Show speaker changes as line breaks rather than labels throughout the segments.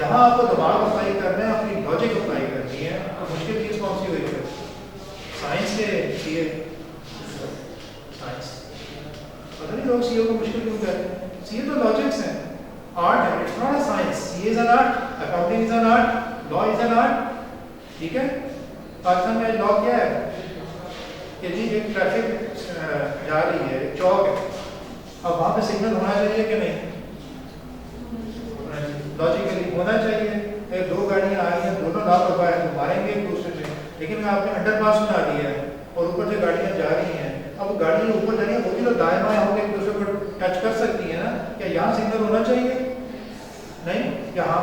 यहाँ आपको दिमाग अप्लाई करना है, अपनी लॉजिक अप्लाई करनी है। तो मुश्किल चीज़ कौन सी हुई है? साइंस से सीए, साइंस। पता नहीं लोग सीए को मुश्किल क्यों कहते हैं? सीए तो लॉजिक्स हैं, आर्ट है, it's not a science. CA is an art, accounting is an art, law is an art. ठीक है, पाकिस्तान में लॉ क्या है कि जी एक ट्रैफिक जा रही है, चौक है, अब वहाँ पे सिग्नल होना चाहिए कि नहीं? लॉजिकली होना चाहिए। अगर दो गाड़ियाँ आ रही हैं, दोनों लापरवाह हैं तो मारेंगे एक दूसरे से। लेकिन आपने अंडरपास बना दिया है और ऊपर से गाड़ियाँ जा रही हैं, अब गाड़ियाँ ऊपर जा रही हैं, वो भी तो दाएं बाएं होकर एक दूसरे को टच कर सकती है ना? क्या यहाँ सिग्नल होना चाहिए? नहीं, यहाँ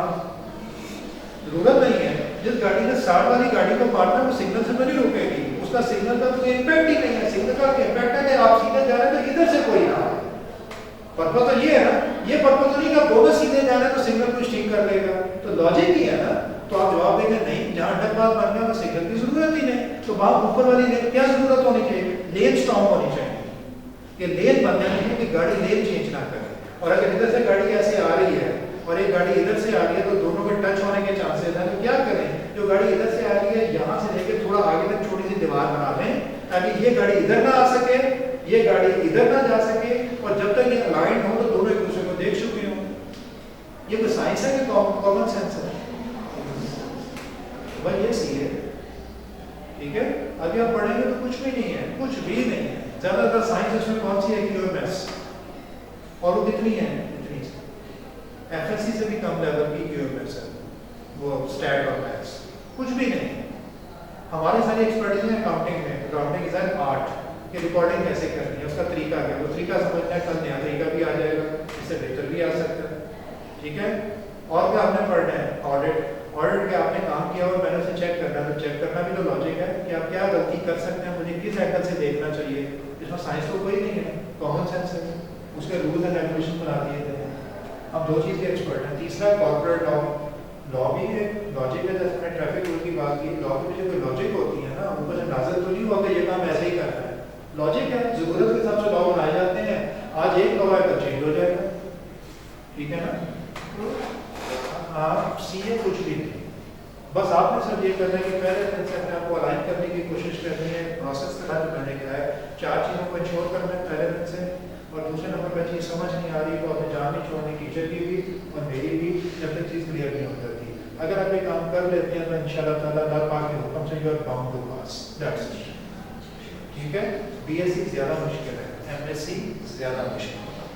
जरूरत नहीं है। जिस गाड़ी ने 60 वाली गाड़ी को मारना है वो सिग्नल से नहीं रुकेगी, उसका सिग्नल का कोई इम्पैक्ट ही नहीं है। सिग्नल का इम्पैक्ट है कि आप सीधे जा रहे हैं तो इधर से कोई ना आए। पर्पस तो ये है ना, ये पर्पस तो नहीं कि आप दोनों सीधे जा रहे हैं तो सिग्नल कुछ ठीक कर लेगा, तो लॉजिक ही है ना। तो आप जवाब देंगे नहीं, जहाँ अंडरपास बन गया तो सिग्नल की जरूरत ही नहीं, तो वहाँ ऊपर वाली लेन क्या जरूरत होनी चाहिए? लेन स्ट्रॉन्ग होनी चाहिए कि लेन बन जानी चाहिए कि गाड़ी लेन चेंज ना करे। और अगर इधर से गाड़ी ऐसे आ रही है और एक गाड़ी इधर से आ रही है तो दोनों के टच होने के चांसेस हैं, तो क्या करें? जो गाड़ी इधर से आ रही है यहाँ से लेकर थोड़ा आगे तक छोटी सी दीवार बना दें ताकि ये गाड़ी इधर ना आ सके, ये गाड़ी इधर ना जा सके, और जब तक ये अलाइन हो तो दोनों एक दूसरे को देख चुके हों। ये कोई साइंस है कि कॉमन सेंस है? भाई ये सी है, ठीक है। अभी आप पढ़ेंगे तो कुछ भी नहीं है, कुछ भी नहीं है। ज्यादातर साइंस इसमें कौन सी है? क्यूएमएस, और वो कितनी है? इतनी एफएससी से भी कम लेवल की क्यूएमएस है, वो स्टैट और मैथ्स, कुछ भी नहीं है। हमारी सारी एक्सपर्टीज है अकाउंटिंग में। अकाउंटिंग इज एन आर्ट कि रिकॉर्डिंग कैसे करनी है, उसका तरीका क्या है, वो तरीका समझना है, कल नया तरीका भी आ जाएगा, इससे बेहतर भी आ सकता है, ठीक है। और क्या आपने पढ़ना है? ऑडिट। ऑडिट के आपने काम किया और मैंने उसे चेक करना है, तो चेक करना भी तो लॉजिक है कि आप क्या गलती कर सकते हैं, मुझे किस एंगल से देखना चाहिए। इसमें साइंस तो कोई नहीं है, कॉमन सेंस है, उसके रूल्स एंड रेगुलेशन बना दिए थे। अब दो चीज़ के एक्सपर्ट हैं। तीसरा कॉर्पोरेट लॉ, लॉ भी है लॉजिक है, जैसे मैंने ट्रैफिक रूल की बात की, लॉ के पीछे कोई लॉजिक होती है ना, ऊपर से नाज़िल तो नहीं हुआ कि ये काम ऐसे ही करना है। लॉजिक है, जरूरत के हिसाब से लॉ बनाए जाते हैं। आज एक लॉ है तो चेंज हो जाएगा, ठीक है ना। आप सीए कुछ भी नहीं, बस आपने सब ये करना है कि पहले दिन से अपने आप को अलाइन करने की कोशिश करनी है, प्रोसेस के साथ करने का है। 4 चीज़ों को इंश्योर करना है पहले दिन से, और दूसरे नंबर पर चीज़ समझ नहीं आ रही तो अपने जान नहीं छोड़नी, टीचर की भी और मेरी भी, जब तक चीज़ क्लियर नहीं हो जाती। अगर आप ये काम कर लेते हैं तो इंशाल्लाह ताला अल्लाह पाक के हुक्म से you are bound to pass, that's it, ठीक है। बीएससी ज़्यादा मुश्किल है, एमएससी ज़्यादा मुश्किल होता है।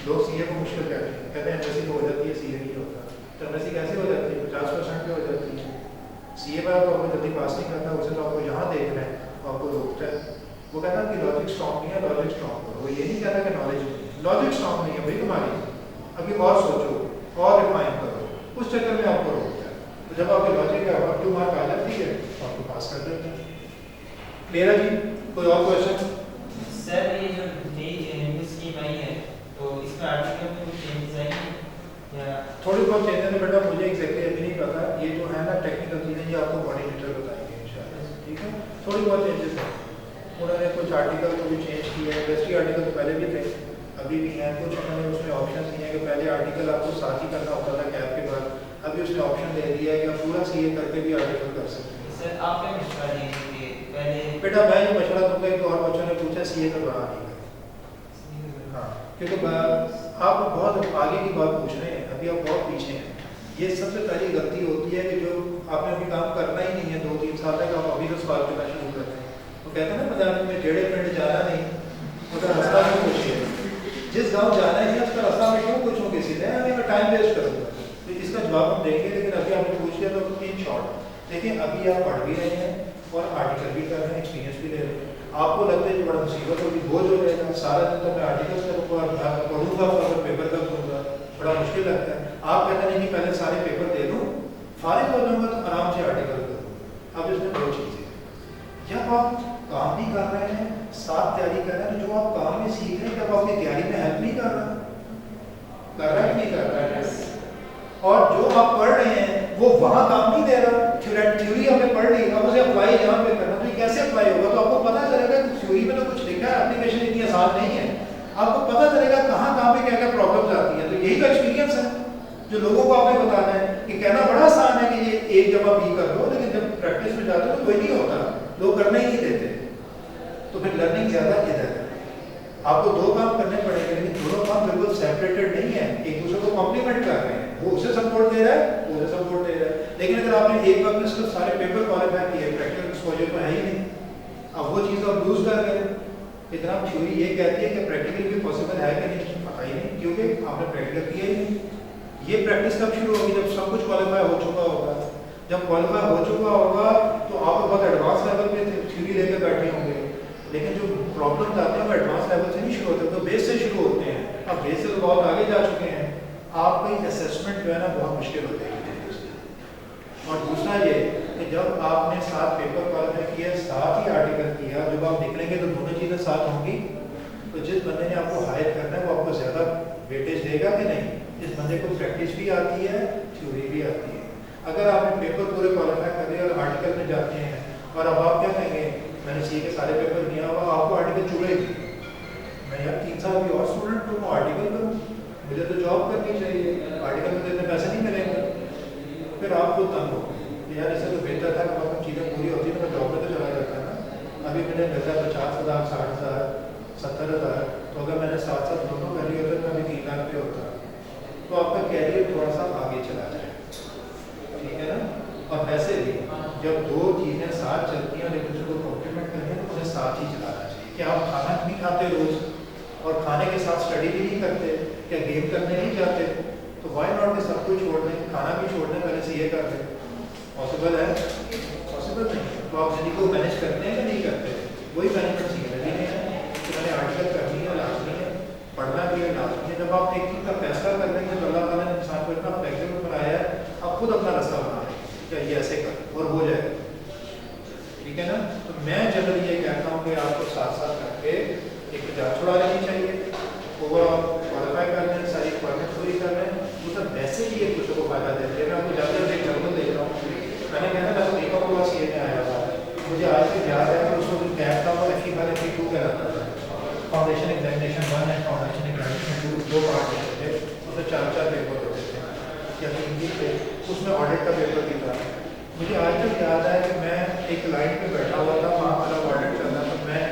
लोग सीए को मुश्किल कहते हैं एमएससी को हो जाती है, सीए नहीं होता। तो एमएससी कैसे हो जाती है? 50% पे हो जाती है। सीए पर आपको जल्दी पास नहीं करता, उसे तो आपको यहाँ देखना है, आपको रोकता है। वो कहता है कि लॉजिक स्ट्रॉन्ग नहीं है, लॉजिक स्ट्रॉन्ग करो। वो ये नहीं कहता कि नॉलेज नहीं है, लॉजिक स्ट्रॉन्ग नहीं है भाई तुम्हारी, अभी और सोचो और रिफाइन करो, उस चक्कर में आपको रोकता है। तो जब आपकी लॉजिक है अब 2 मार्क आ जाती है तो आपको पास कर देते हैं। क्लियर है जी? कोई और क्वेश्चन?
सर ये जो नई स्कीम आई है तो इसमें आर्टिकल में कुछ चेंजेस आएंगे या?
थोड़ी बहुत चेंजेस है बेटा, मुझे एग्जैक्टली अभी नहीं पता। ये जो है ना टेक्निकल चीज़ें ये आपको कोऑर्डिनेटर बताएंगे इंशाल्लाह, ठीक है। थोड़ी बहुत चेंजेस है, उन्होंने कुछ आर्टिकल को भी चेंज किया है। इंडस्ट्री आर्टिकल तो पहले भी थे, अभी भी हैं। कुछ उन्होंने उसमें ऑप्शन दिए हैं कि पहले आर्टिकल आपको साथ ही करना होता था कैप के बाद, अभी उसने ऑप्शन दे दिया है कि आप पूरा सीए करके भी आर्टिकल कर सकते हैं।
सर आप क्या मशवरा देंगे? पहले
बेटा मैं जो मशवरा दूंगा, एक और बच्चों ने पूछा सीए का बड़ा नहीं है, हाँ, क्योंकि आप बहुत आगे की बात पूछ रहे हैं, अभी आप बहुत पीछे हैं। ये सबसे पहली गलती होती है कि जो आपने अभी काम करना ही नहीं है 2-3 साल तक, आप अभी तो सवाल करना शुरू करते हैं। तो कहते हैं ना पंजाबी में टेढ़े पेड़ जाना नहीं, उधर रास्ता क्यों पूछिए, जिस गाँव जाना है उसका रास्ता में क्यों पूछूँ किसी ने, मैं टाइम वेस्ट करूँगा। तो इसका जवाब हम देंगे, लेकिन अभी आपने पूछ लिया तो इन शॉर्ट देखिए, अभी आप पढ़ भी रहे हैं और आर्टिकल भी कर रहे हैं, एक्सपीरियंस भी ले रहे हैं। आपको लगता है कि बड़ा मुसीबत होगी, बोझ हो जाएगा, सारा दिन तो मैं आर्टिकल करूँगा, पढ़ूंगा और पेपर कब दूंगा, बड़ा मुश्किल लगता है। आप कहते हैं कि पहले सारे पेपर दे दूँ, फारिग हो जाऊँगा तो आराम से आर्टिकल करूँ। अब इसमें 2 चीज़ें, जब आप काम भी कर रहे हैं, साथ तैयारी कर रहे हैं, तो जो आप काम में सीख रहे हैं जब आपकी तैयारी में हेल्प नहीं कर रहा है कि नहीं कर रहा है? और जो आप पढ़ रहे हैं वो वहाँ काम नहीं दे रहा। थ्योरी हमने पढ़ ली, अब उसे अप्लाई यहाँ पे करना, तो ये कैसे अप्लाई होगा? तो आपको पता चलेगा कि थ्योरी में तो कुछ लिखा है, एप्लीकेशन इतनी आसान नहीं है। आपको पता चलेगा कहाँ पे क्या क्या प्रॉब्लम्स आती है, तो यही तो एक्सपीरियंस है। जो लोगों को आपने बताना है। कि कहना बड़ा आसान है कि ये एक जमा बी कर लो, लेकिन जब प्रैक्टिस में जाते हो तो कोई नहीं होता, लोग करने ही नहीं देते। तो फिर लर्निंग ज़्यादा इधर है। आपको दो काम करने पड़ेंगे, लेकिन दोनों काम बिल्कुल सेपरेटेड नहीं है, एक दूसरे को कॉम्प्लीमेंट कर रहे हैं। वो उसे सपोर्ट दे रहा है, वो उसे सपोर्ट दे रहा है। लेकिन अगर आपने एक वक्त में सिर्फ सारे पेपर क्वालिफाई किए, प्रैक्टिकल एक्सपोजर तो है ही नहीं, अब वो चीज़ आप लूज कर गए। इतना थ्योरी ये कहती है कि प्रैक्टिकल भी पॉसिबल है कि नहीं, पता ही नहीं, क्योंकि आपने प्रैक्टिकल किया ही नहीं। ये प्रैक्टिस कब शुरू होगी? जब सब कुछ क्वालिफाई हो चुका होगा। जब क्वालिफाई हो चुका होगा तो आप बहुत एडवांस लेवल पे थ्योरी लेकर बैठे होंगे, लेकिन जो प्रॉब्लम्स आते हैं वो एडवांस लेवल से नहीं शुरू होते, तो बेस से शुरू होते हैं। अब बेस से तो बहुत आगे जा चुके हैं, आपकी असेसमेंट जो है ना बहुत मुश्किल होती है। और दूसरा ये कि जब आपने 7 पेपर क्वालिफाई किए, 7 ही आर्टिकल किया, जब आप निकलेंगे तो दोनों चीज़ें साथ होंगी। तो जिस बंदे ने आपको हायर करना है वो आपको ज़्यादा वेटेज देगा कि नहीं? जिस बंदे को प्रैक्टिस भी आती है, थ्योरी भी आती है। अगर आपने पेपर पूरे क्वालिफाई कर दिए और आर्टिकल में जाते हैं और अब आप क्या कहेंगे, मैंने सी के सारे पेपर दिया हुआ, आपको आर्टिकल चुभेगी। मैं यार 3 साल की और स्टूडेंट हूँ, आर्टिकल करूँ, मुझे तो जॉब करनी चाहिए, आर्टिकल में तो इतने पैसे नहीं मिलेंगे। फिर आपको तंग हो कि यार इससे तो बेहतर था कि मतलब चीज़ें पूरी होती है तो मैं जॉब में तो चला जाता ना। अभी मैंने मिलता 50,000, 60,000, 70,000, तो अगर मैंने साथ साथ दोनों कर लिए होते तो अभी 3 लाख पे होता, तो आपका कैरियर थोड़ा सा आगे चला जाए, ठीक है ना। और वैसे भी जब दो चीज़ें साथ चलती हैं और एक दूसरे को कॉम्प्लीमेंट करनी है तो उन्हें साथ ही चलाना चाहिए। कि आप खाना नहीं खाते रोज़ और खाने के साथ स्टडी भी नहीं करते, क्या गेम करने नहीं जाते, तो वाई नॉट सब कुछ छोड़ दें, खाना भी छोड़ दें, पहले से ये कर दें। पॉसिबल है? पॉसिबल नहीं। तो आप जिंदगी को मैनेज करते हैं या नहीं करते? वही मैनेजमेंट सीखना भी नहीं है कि मैंने आर्टिकल करनी है, लाजमी है, पढ़ना भी है, लाजमी है। जब आप एक चीज़ का फैसला कर लेंगे तो अल्लाह ताला ने इंसान को इतना फ्लेक्सिबल बनाया है, आप खुद अपना रास्ता बना लें, क्या ये ऐसे कर और हो जाएगा, ठीक है ना। तो मैं जनरली ये कहता हूँ कि आपको साथ साथ करके एक जाँच छुड़ा लेनी चाहिए, ओवर क्वालिफाई कर लें, सारी रिक्वायरमेंट पूरी कर लें, वो सब वैसे भी एक दूसरे को फायदा देते हैं। मैं आपको ज़्यादा एक एग्जाम्पल देता हूँ। मैंने कहना था तो एक और सी में आया था, मुझे आज भी याद है कि उसको गैप था वो FE 1 FE 2 कहलाता था। Foundation examination 1 and foundation examination 2 part होते थे, उसमें 4-4 पेपर होते थे या 3 थे, उसमें ऑडिट का पेपर भी था। मुझे आज तक याद है कि मैं एक लाइन पे बैठा हुआ था, वहाँ मेरा ऑडिट चल रहा था, मैं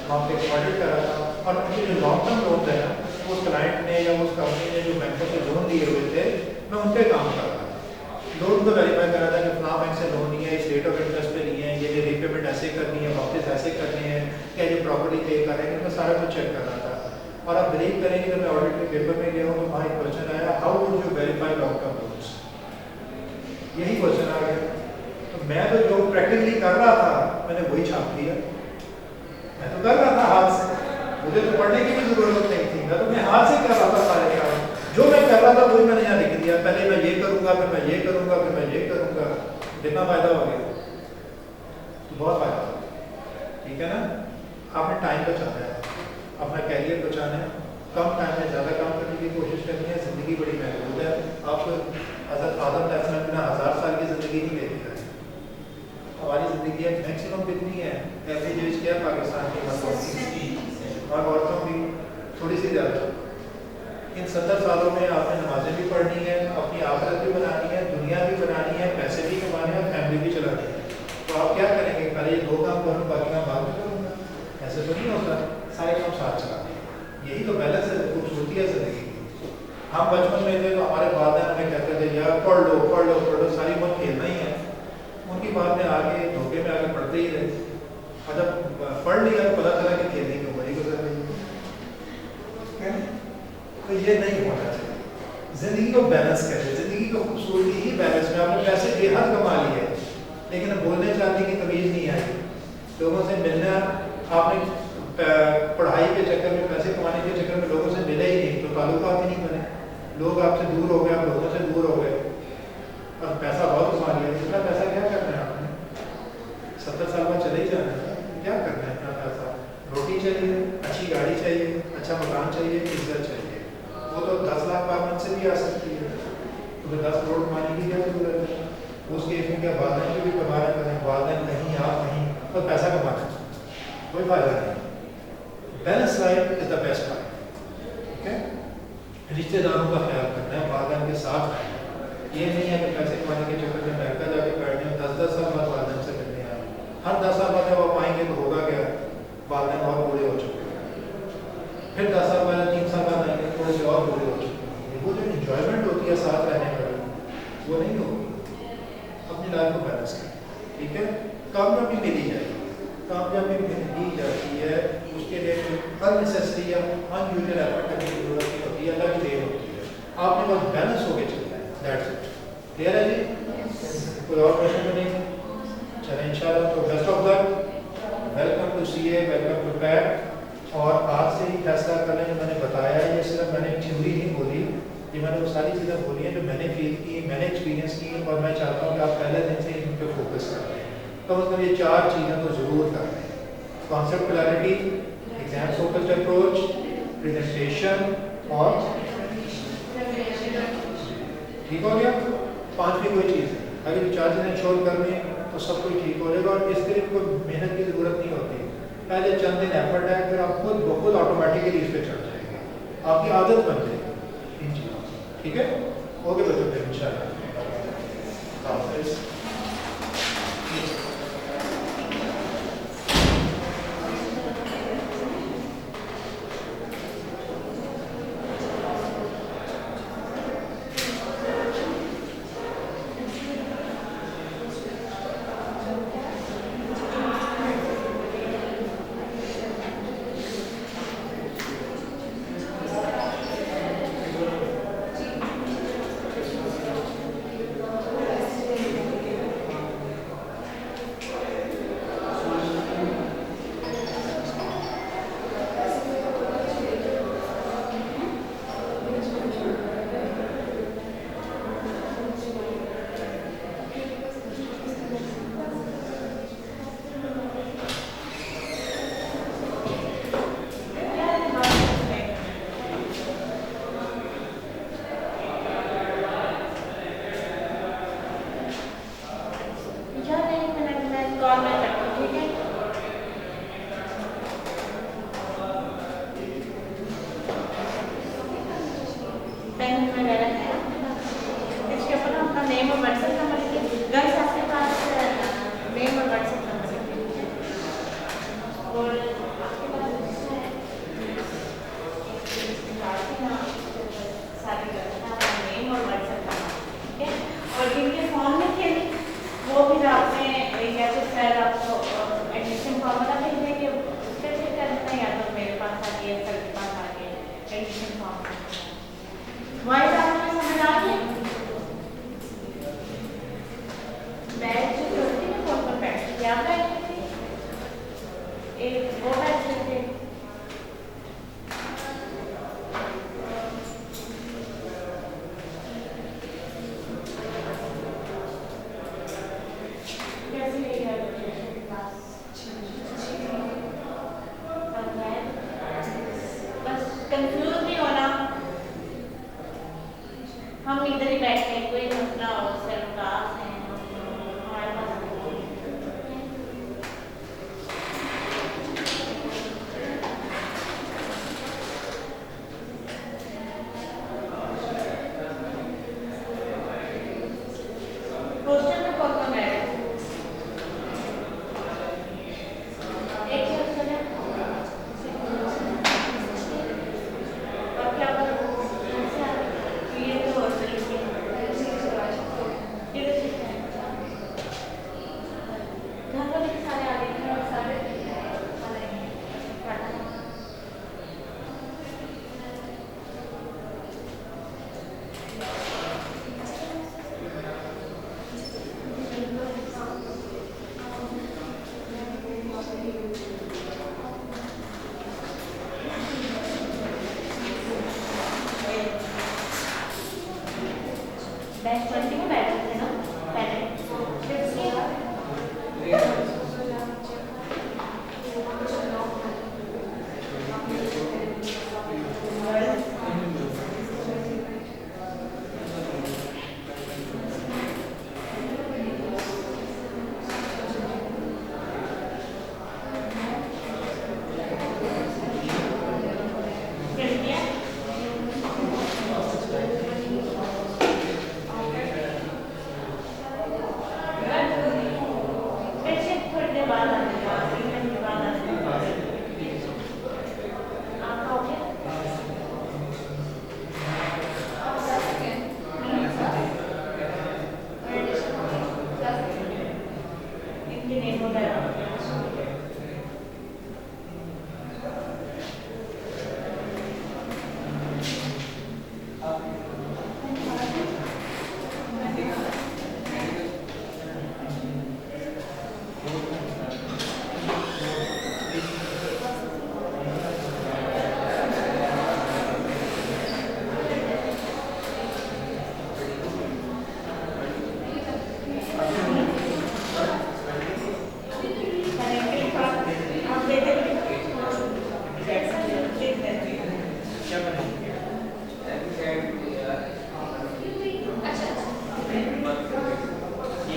वहाँ पे ऑडिट कर रहा था और मुझे जो लॉन्ग टर्म लोन है ना, उस क्लाइंट ने या उस कंपनी ने जो बैंकों से लोन लिए हुए थे, मैं उन पर काम कर रहा था। लोन को वेरीफाई कर रहा था कि फला बैंक से लोन नहीं है, इस रेट ऑफ इंटरेस्ट पे नहीं है, ये रीपेमेंट ऐसे करनी है, वापस ऐसे करनी है, क्या ये प्रॉपर्टी पे कर रहे हैं, मैं सारा कुछ चेक कर रहा था। और आप बिलीव करेंगे जब मैं ऑडिट के पेपर में गया हूँ तो वहाँ एक क्वेश्चन आया, how would you verify long term loans, यही क्वेश्चन आ गया। तो मैं तो जो प्रैक्टिकली कर रहा था मैंने वही छाप दिया, मैं तो कर रहा था हाथ से, मुझे तो पढ़ने की भी जरूरत नहीं थी, मैं तो मैं हाथ से कर रहा था सारे काम, जो मैं कर रहा था वही मैंने यहाँ लिख दिया, पहले मैं ये करूँगा, फिर मैं ये करूँगा, फिर मैं ये करूँगा। कितना फायदा हो गया? तो बहुत फायदा हो गया, ठीक है ना। आपने टाइम बचाना है, अपना कैरियर बचाना है, कम टाइम में ज़्यादा काम करने की कोशिश करनी है। ज़िंदगी बड़ी महदूद है, आपको हज़रत आदम अलैहिस्सलाम बिना 1000 साल की ज़िंदगी नहीं लेनी है। हमारी ज़िंदगी मैक्सिमम कितनी है? एवरेज एज क्या है पाकिस्तान की? और औरतों की थोड़ी सी ज़्यादा। इन 70 सालों में आपने नमाजें भी पढ़नी है, अपनी आखिरत भी बनानी है, दुनिया भी बनानी है, पैसे भी कमाने हैं, फैमिली भी चलानी है। तो आप क्या करेंगे? पहले ये 2 काम करूँ, बाकी काम बाद में करूँगा? ऐसे तो नहीं होता, सारे काम साथ चलाने हैं। यही तो बैलेंस है, खूबसूरती है ज़िंदगी की। हम बचपन में थे तो हमारे वालिदैन हमें कहते थे यार पढ़ लो पढ़ लो पढ़ लो, सारी उम्र खेलना ही है। उनकी बात में आगे धोखे में आगे पढ़ते ही रहे, और जब पढ़ लिया तो पता चला कि खेलने की उम्र ही गुजर रही है। तो ये नहीं होना चाहिए। ज़िंदगी को बैलेंस करें, ज़िंदगी को खूबसूरती ही बैलेंस में। आपने पैसे बेहद कमा लिए लेकिन बोलने चालने की तमीज़ नहीं आई, लोगों से मिलना, आपने पढ़ाई के चक्कर में, पैसे कमाने के चक्कर में लोगों से मिले ही नहीं, तो ताल्लुकात ही नहीं बने, लोग आपसे दूर हो गए, आप लोगों से दूर हो गए, और पैसा बहुत कमा लिया। इतना पैसा क्या करना है आपने? 70 साल बाद चले ही जाना है, क्या करना है इतना पैसा? रोटी चाहिए, अच्छी गाड़ी चाहिए, अच्छा मकान चाहिए, इज्जत चाहिए, वो तो 10 लाख पर मंथ से भी आ सकती है। तो फिर 10 करोड़ कमाने की क्या जरूरत है? उस केस में क्या वालिदैन की भी कमाना करें, वालिदैन कहीं आप नहीं, और पैसा कमाना कोई फायदा नहीं। Balance life is the best life, ठीक है। रिश्तेदारों का ख्याल करना है, वालिदैन के साथ रहना है। ये नहीं है कि पैसे कमाने के चक्कर में अमेरिका जाके बैठने हैं 10-10 साल बाद वालदेन से मिलने आए। हर 10 साल बाद जब आप आएंगे तो होगा क्या, वालदेन बहुत बूढ़े हो चुके हैं। फिर 10 साल बाद 3 साल बाद आएंगे थोड़े से और बूढ़े हो चुके हैं। वो जो इंजॉयमेंट होती है साथ रहने वाली वो नहीं होगी। अपनी लाइफ को बैलेंस करें, ठीक है। कामयाबी मिली जाएगी, कामयाबी मिल जाती है, उसके लिए अननेसेसरी या अनयूजुअल एफर्ट करने की जरूरत नहीं होती है, अलग ही देर होती है। आपने बस बैलेंस होकर चलना है, दैट्स इट। क्लियर है जी? कोई और क्वेश्चन तो नहीं? चलें इंशाल्लाह। तो best of luck, welcome to CA, welcome to PAT. और आज से ही फैसला करने जो मैंने बताया है, ये सिर्फ मैंने थ्योरी नहीं बोली, ये मैंने वो सारी चीज़ें बोली हैं जो मैंने फील की, मैंने एक्सपीरियंस की, और मैं चाहता हूँ कि आप पहले दिन से इन पर फोकस करें। तो मतलब ये 4 चीज़ें तो ज़रूर करें: concept clarity, exam focused approach, presentation और ठीक हो गया। 5वीं कोई चीज़ है, अगर ये 4 चीज़ें छोड़ करनी तो सब कुछ ठीक हो जाएगा। और इसके लिए कोई मेहनत की ज़रूरत नहीं होती, पहले चंद दिन एफर्ट है, फिर आप खुद ब खुद ऑटोमेटिकली इस पर चढ़ जाएंगे, आपकी आदत बन जाएगी इन चीज़ों की, ठीक है। ओके बच्चों, फिर इंशाल्लाह।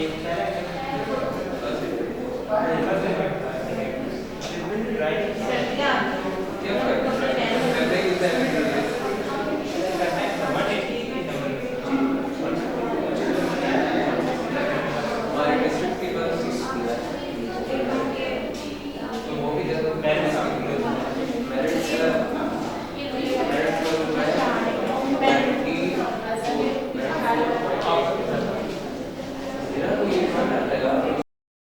ये क्या है? राइट